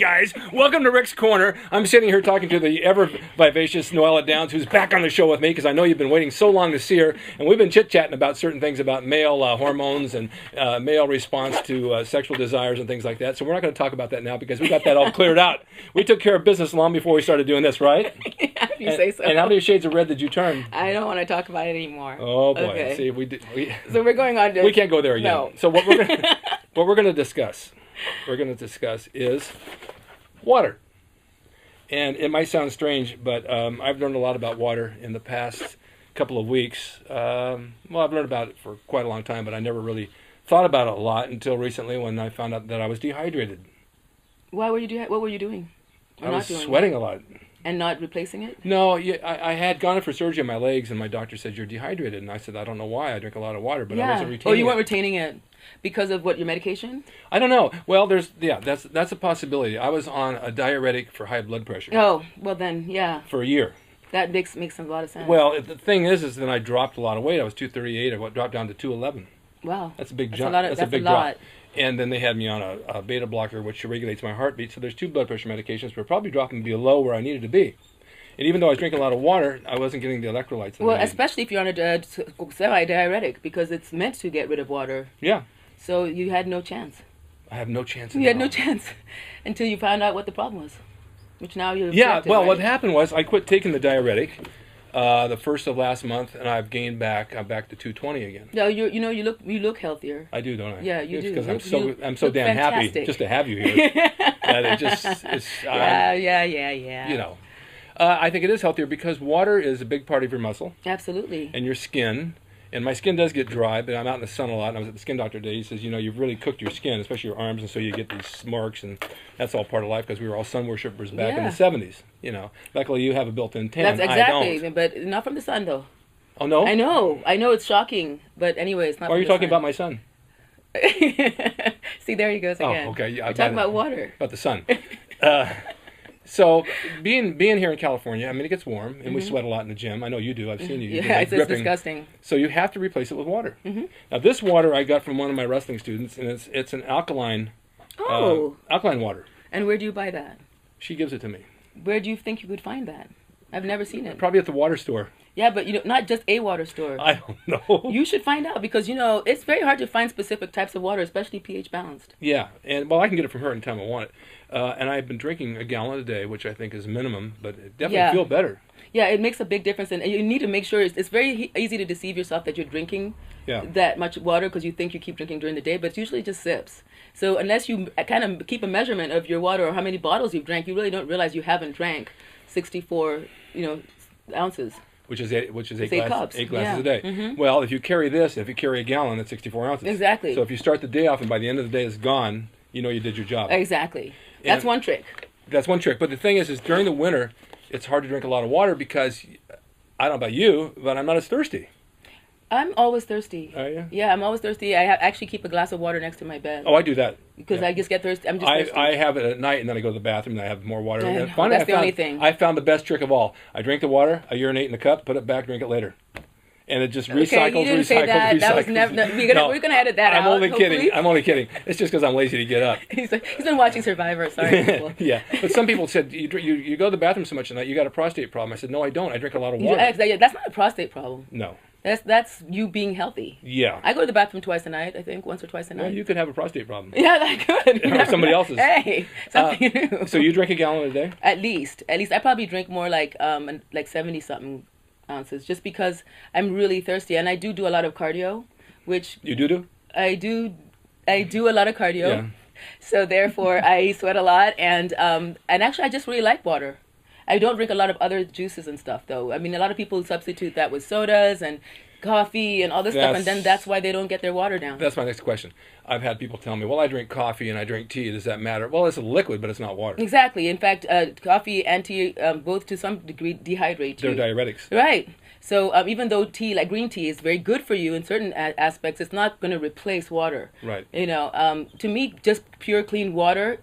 guys. Welcome to Rick's Corner. I'm sitting here talking to the ever-vivacious Noella Downs, who's back on the show with me because I know you've been waiting so long to see her. And we've been chit-chatting about certain things about male hormones and male response to sexual desires and things like that. So we're not going to talk about that now because we got that all cleared out. We took care of business long before we started doing this, right? If you say so. And how many shades of red did you turn? I don't want to talk about it anymore. Oh, boy. Okay. See, so we're going on to... We can't go there again. No. So what we're going to discuss is water. And it might sound strange, but I've learned a lot about water in the past couple of weeks. Well, I've learned about it for quite a long time, but I never really thought about it a lot until recently when I found out that I was dehydrated. What were you doing? I was sweating a lot. And not replacing it? No, I had gone in for surgery on my legs, and my doctor said, "You're dehydrated." And I said, "I don't know why. I drink a lot of water, but I wasn't retaining it." Oh, you weren't retaining it because of what, your medication? I don't know. Well, that's a possibility. I was on a diuretic for high blood pressure. Oh, well then, yeah. For a year. That makes a lot of sense. Well, the thing is then I dropped a lot of weight. I was 238. I dropped down to 211. Wow. That's a big jump. That's a big drop. And then they had me on a beta blocker, which regulates my heartbeat. So there's 2 blood pressure medications, but probably dropping me below where I needed to be. And even though I was drinking a lot of water, I wasn't getting the electrolytes. Well, especially if you're on a semi-diuretic, because it's meant to get rid of water. Yeah. So you had no chance. I have no chance. You had no chance until you found out what the problem was, which now you've well, right? what happened was I quit taking the diuretic the first of last month, and I've gained back. I'm back to 220 again. No, you look healthier. I do, don't I? Yeah, you do. Because I'm so damn happy just to have you here. That it's yeah. You know. I think it is healthier because water is a big part of your muscle. Absolutely. And your skin. And my skin does get dry, but I'm out in the sun a lot. And I was at the skin doctor today. He says, you've really cooked your skin, especially your arms, and so you get these marks, and that's all part of life because we were all sun worshippers back in the 70s. Luckily you have a built-in tan. That's exactly, I don't. But not from the sun, though. Oh, no? I know it's shocking, but anyway, it's not. Why are you talking about my sun? See, there he goes again. Oh, okay. Yeah, we're talking about water. About the sun. So being here in California, I mean, it gets warm, and we sweat a lot in the gym. I know you do. I've seen you. Yeah, it's disgusting. So you have to replace it with water. Now, this water I got from one of my wrestling students, and it's an alkaline water. And where do you buy that? She gives it to me. Where do you think you could find that? I've never seen it. Probably at the water store. Yeah, but not just a water store. I don't know. You should find out because it's very hard to find specific types of water, especially pH balanced. Yeah, and I can get it from her anytime I want it. And I've been drinking a gallon a day, which I think is minimum, but it definitely feel better. Yeah, it makes a big difference, and you need to make sure it's very easy to deceive yourself that you're drinking that much water because you think you keep drinking during the day, but it's usually just sips. So unless you kind of keep a measurement of your water or how many bottles you've drank, you really don't realize you haven't drank 64, ounces. Which is eight cups. 8 glasses a day. Well, if you carry a gallon, that's 64 ounces. Exactly. So if you start the day off and by the end of the day it's gone, you did your job. Exactly. That's one trick. That's one trick. But the thing is during the winter, it's hard to drink a lot of water because, I don't know about you, but I'm not as thirsty. I'm always thirsty. Are you? Yeah, I'm always thirsty. I actually keep a glass of water next to my bed. Oh, I do that. Because I just get thirsty. I'm just thirsty. I have it at night, and then I go to the bathroom, and I have more water. And finally, that's the only thing. I found the best trick of all. I drink the water, I urinate in the cup, put it back, drink it later. And it just recycles, you didn't say that. recycles. That was never. We're gonna edit that out. I'm only kidding. It's just because I'm lazy to get up. He's been watching Survivor. Sorry, people. Yeah, but some people said you go to the bathroom so much at night, you got a prostate problem. I said no, I don't. I drink a lot of water. That's not a prostate problem. No. That's you being healthy. Yeah. I go to the bathroom twice a night. I think once or twice a night. Well, you could have a prostate problem. Yeah, that could. Or somebody else's. Hey, something new. So you drink a gallon a day? At least. I probably drink more like 70 something ounces, just because I'm really thirsty, and I do a lot of cardio, which you do. I do a lot of cardio. Yeah. So therefore, I sweat a lot, and actually, I just really like water. I don't drink a lot of other juices and stuff, though. I mean, a lot of people substitute that with sodas and coffee and all this stuff, and then that's why they don't get their water down. That's my next question. I've had people tell me, well, I drink coffee and I drink tea. Does that matter? Well, it's a liquid, but it's not water. Exactly. In fact, coffee and tea both to some degree dehydrate you. They're diuretics. Right. So even though tea, like green tea, is very good for you in certain aspects, it's not going to replace water. Right. To me, just pure clean water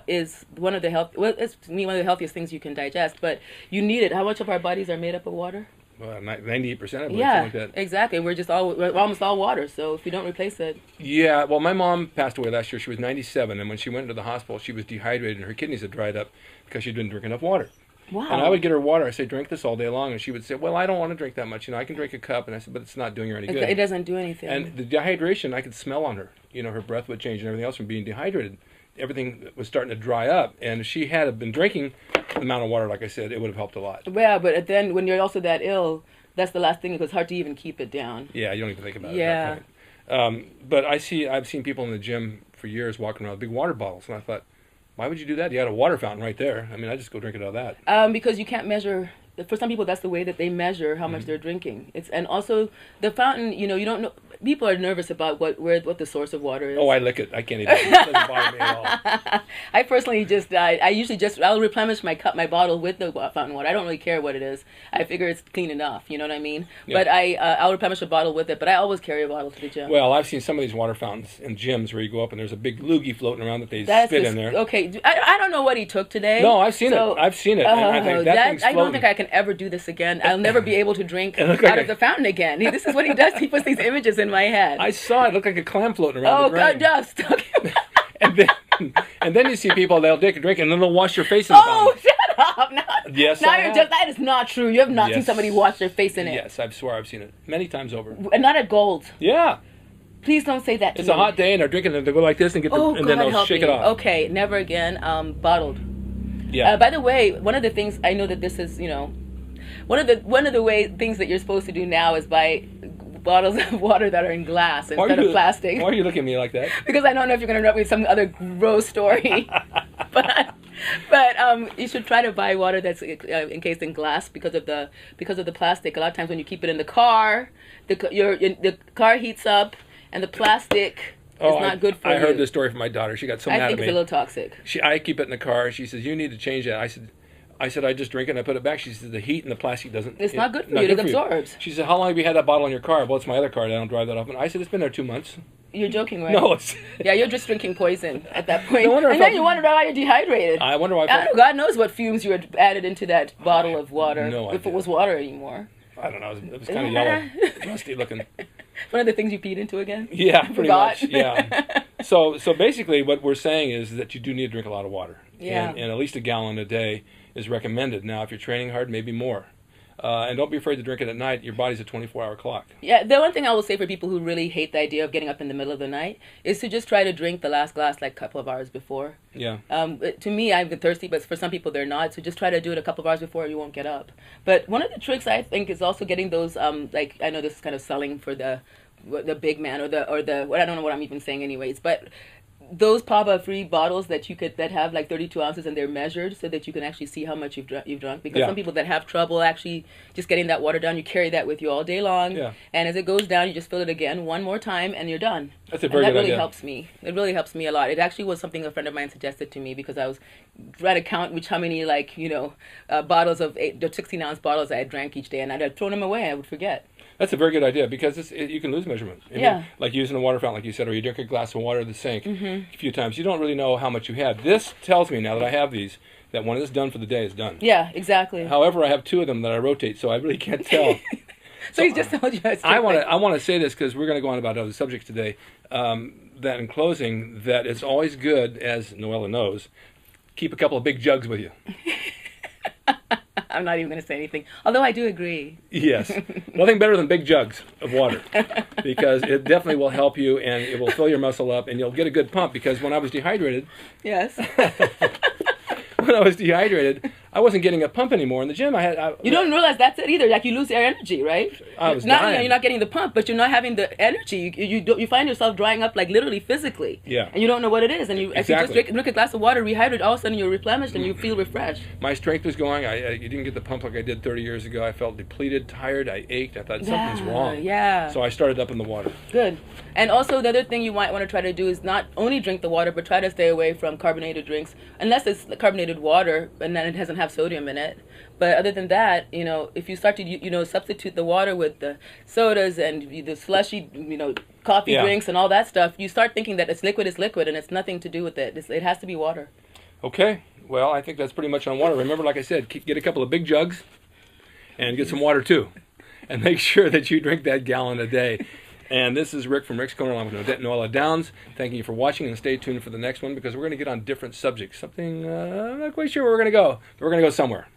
is one of the it's to me one of the healthiest things you can digest. But you need it. How much of our bodies are made up of water? Well, 98%, I believe, Yeah, something like that. exactly. We're almost all water. So if you don't replace it, Yeah, well, my mom passed away last year. She was 97, and when she went into the hospital, she was dehydrated, and her kidneys had dried up because she didn't drink enough water. wow. And I would get her water. I say, drink this all day long, and she would say, well, I don't want to drink that much. I can drink a cup. And I said, but it's not doing her any good. It doesn't do anything. And the dehydration, I could smell on her. Her breath would change and everything else from being dehydrated. Everything was starting to dry up, and if she had been drinking the amount of water, like I said, it would have helped a lot. Yeah, but then when you're also that ill, that's the last thing, because it's hard to even keep it down. Yeah, you don't even think about it Yeah. at that point. But I've seen people in the gym for years walking around with big water bottles, and I thought, why would you do that? You had a water fountain right there. I just go drink it out of that. Because you can't measure. For some people, that's the way that they measure how much they're drinking. And also the fountain. You don't know. People are nervous about what the source of water is. Oh, I lick it. I can't even. It doesn't bother me at all. I personally I'll replenish my bottle with the fountain water. I don't really care what it is. I figure it's clean enough. You know what I mean? Yeah. But I'll replenish a bottle with it. But I always carry a bottle to the gym. Well, I've seen some of these water fountains in gyms where you go up and there's a big loogie floating around that they spit in there. Okay, I don't know what he took today. No, I've seen it. I've seen it. And I think that thing's I don't floating. think I can ever do this again. I'll never be able to drink out of the fountain again. This is what he does. He puts these images in my head. I saw it. It looked like a clam floating around the drain. Oh, dust. Okay. and then you see people, they'll take a drink and then they'll wash their face in the fountain. Oh, shut up. Yes, that is not true. You have not seen somebody wash their face in it. Yes, I swear I've seen it many times over. And not at Gold. Yeah. Please don't say that to me. It's a hot day and they're drinking and they go like this and and then they'll shake it off. Okay, never again. Bottled. Yeah. By the way, one of the things I know that this is, one of the things that you're supposed to do now is buy bottles of water that are in glass instead of plastic. Why are you looking at me like that? Because I don't know if you're going to interrupt me with some other gross story. but you should try to buy water that's encased in glass because of the plastic. A lot of times when you keep it in the car, the car heats up and the plastic is not good for you. I heard this story from my daughter. She got so mad at me. I think it's a little toxic. I keep it in the car. She says, you need to change that. I said, I just drink it and I put it back. She said, the heat and the plastic doesn't... It's not good for you. It absorbs. She said, how long have you had that bottle in your car? Well, it's my other car. I don't drive that often. I said, it's been there 2 months. You're joking, right? No, it's... Yeah, you're just drinking poison at that point. No And then you wonder why you're dehydrated. I wonder why... God knows what fumes you had added into that bottle of water. No idea. If it was water anymore. I don't know. It was kind of yellow. Rusty looking. One of the things you peed into again? Yeah, pretty much. Yeah. So basically what we're saying is that you do need to drink a lot of water. Yeah. And at least a gallon a day is recommended. Now, if you're training hard, maybe more. And don't be afraid to drink it at night. Your body's a 24-hour clock. Yeah, the one thing I will say for people who really hate the idea of getting up in the middle of the night is to just try to drink the last glass like a couple of hours before. Yeah. To me, I've been thirsty, but for some people they're not. So just try to do it a couple of hours before, you won't get up. But one of the tricks I think is also getting those like, I know this is kind of selling for the big man or the I don't know what I'm even saying anyways, but those Pava-free bottles that have like 32 ounces and they're measured so that you can actually see how much you've drunk. Because some people that have trouble actually just getting that water down, you carry that with you all day long. Yeah. And as it goes down, you just fill it again one more time and you're done. That's a very good idea. That really helps me. It really helps me a lot. It actually was something a friend of mine suggested to me because I was trying to count how many bottles of 16-ounce bottles I had drank each day, and I'd have thrown them away. I would forget. That's a very good idea because you can lose measurement. Like using a water fountain, like you said, or you drink a glass of water at the sink a few times. You don't really know how much you had. This tells me now that I have these that when it's done for the day, it's done. Yeah, exactly. However, I have 2 of them that I rotate, so I really can't tell. So he's just told you. I want to say this because we're going to go on about other subjects today. That in closing, that it's always good, as Noella knows, keep a couple of big jugs with you. I'm not even going to say anything, although I do agree. Yes. Nothing better than big jugs of water because it definitely will help you and it will fill your muscle up and you'll get a good pump because when I was dehydrated... Yes. When I was dehydrated, I wasn't getting a pump anymore in the gym. You don't realize that's it either. Like you lose your energy, right? I was dying. You're not getting the pump, but you're not having the energy. You find yourself drying up like literally physically. Yeah. And you don't know what it is. And if you just drink a glass of water, rehydrate, all of a sudden you're replenished and you feel refreshed. My strength was going. I didn't get the pump like I did 30 years ago. I felt depleted, tired. I ached. I thought something's wrong. Yeah. So I started up in the water. Good. And also the other thing you might want to try to do is not only drink the water, but try to stay away from carbonated drinks, unless it's carbonated water and then it doesn't have sodium in it. But other than that, if you start to, substitute the water with the sodas and the slushy, coffee drinks and all that stuff, you start thinking that it's liquid and it's nothing to do with it. It has to be water. Okay. Well, I think that's pretty much on water. Remember, like I said, get a couple of big jugs and get some water too. and make sure that you drink that gallon a day. And this is Rick from Rick's Corner along with Noella Downs. Thanking you for watching, and stay tuned for the next one because we're going to get on different subjects. Something I'm not quite sure where we're going to go, but we're going to go somewhere.